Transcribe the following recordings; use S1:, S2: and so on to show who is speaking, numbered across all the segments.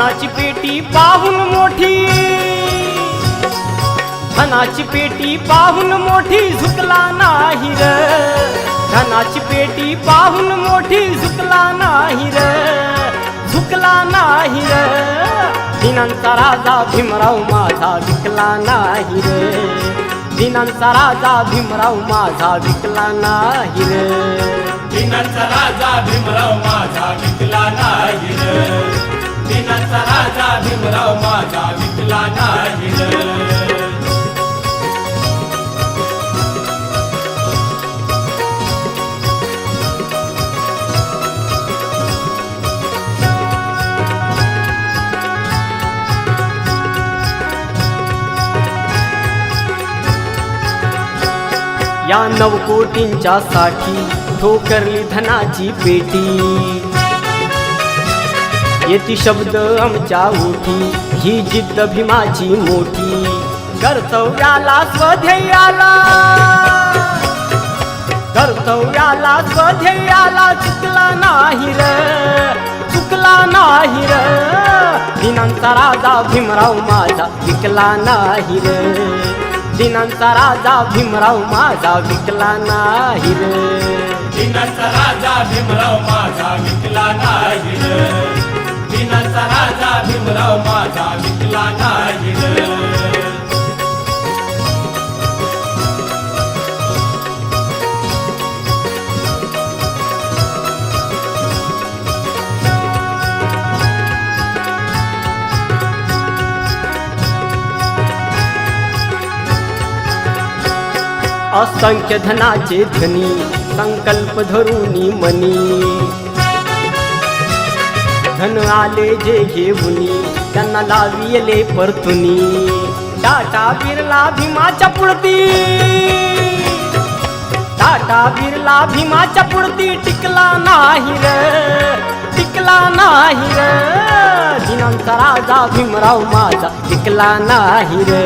S1: धनाची पेटी पाहून मोठी, धनाची पेटी पाहून मोठी झुकला नाही र, धनाची पेटी पाहून मोठी झुकला नाही र, झुकला नाही र, दिनांचा राजा भीमराव माझा विकला नाही रे, दिनांचा राजा भीमराव माझा विकला नाही रे,
S2: दिनांचा राजा भीमराव माझा विकला नाही रे, दिनांचा राजा भीमराव माझा विकला नाही रे.
S1: या 9 कोटींच्या साठी ठोकरली धनाची पेटी, येती शब्द आमच्या ओठी, ही जिद्द भीमाची मोठी, कर्तव्याला स्वध्येयाला, कर्तव्याला स्वध्येयाला चुकला नाही र, चुकला नाही र, दिनांचा राजा भीमराव माझा विकला नाही रे, दिनांचा राजा भीमराव माझा विकला नाही रे,
S2: दिनांचा राजा भीमराव माझा विकला नाही रे, दिनांचा राजा भीमराव माझा विकला नाही रे.
S1: असंख्य धनाचे धनी संकल्प धरुनी मनी, धन आले जे घेऊनी त्यांना लाविले परतुनी, टाटा बिर्ला भीमाच्या पुढती, टाटा बिर्ला भीमाच्या पुढती टिकला नाही र, टिकला नाही र, दिनांचा राजा भीमराव माझा विकला नाही रे,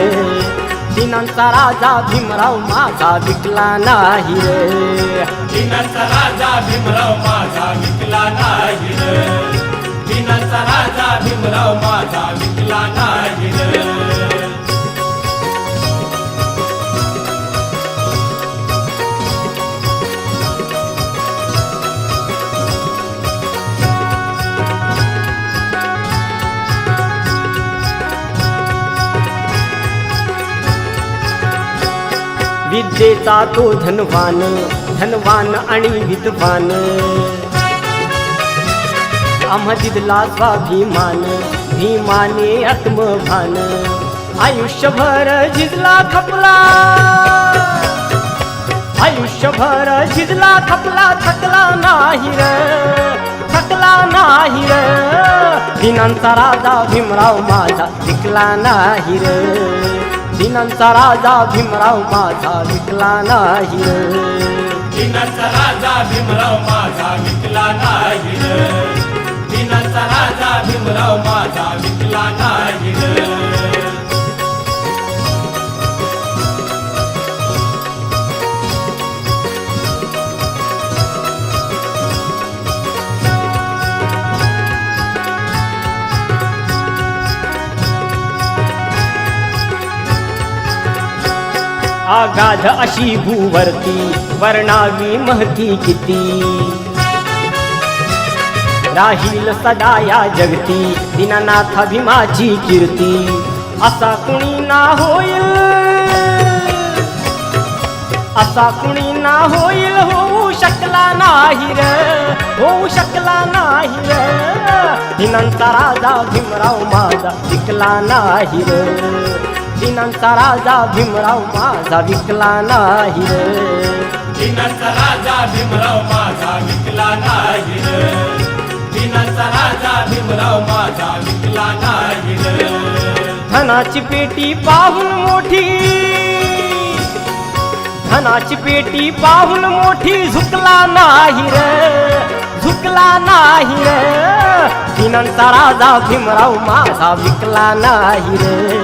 S1: दिनांचा राजा भीमराव माझा विकला नाही रे,
S2: दिनांचा राजा भीमराव माझा विकला नाही रे, दिनांचा राजा भीमराव माझा विकला नाही रे.
S1: विद्येचा तो धनवान, धनवान आणि विद्वान, आम्हा दिदला स्वाभिमान, भीमाने आत्मभान, आयुष्यभर झिजला खपला, आयुष्यभर झिजला खपला, थकला नाही र, थकला नाही र, दिनांचा राजा भीमराव माझा विकला नाही र, दिनांचा राजा भीमराव माझा विकला नाही रे,
S2: दिनांचा राजा भीमराव माझा विकला नाही रे, दिनांचा राजा भीमराव माझा विकला नाही रे.
S1: आगाध अशी भूवरती वर्णावी महती किती, राहील सदा या जगती दीनानाथा भीमाची कीर्ती, असा कुणी ना होईल, असा कुणी ना होईल, होऊ शकला नाही र, होऊ शकला नाही र, दिनांचा राजा भीमराव माझा विकला नाही र, दिनांचा राजा भीमराव माझा विकला नाही रे,
S2: दिनांचा राजा भीमराव माझा विकला नाही रे, दिनांचा राजा भीमराव माझा विकला नाही रे.
S1: धनाची पेटी पाहून मोठी, धनाची पेटी पाहून मोठी झुकला नाही रे, झुकला नाही रे, दिनांचा राजा भीमराव माझा विकला नाही रे,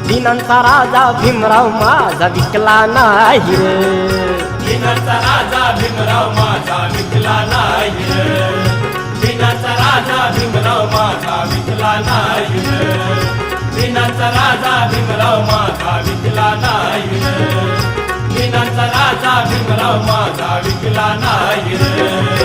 S1: दिनांचा राजा भीमराव माझा विकला नाही रे,
S2: दिनांचा राजा भीमराव माझा विकला नाही रे. दिनाचा राजा भीमराव माझा विकला नाही रे. दिनाचा राजा भीमराव माझा विकला नाही रे. दिनाचा राजा भीमराव माझा विकला नाही रे.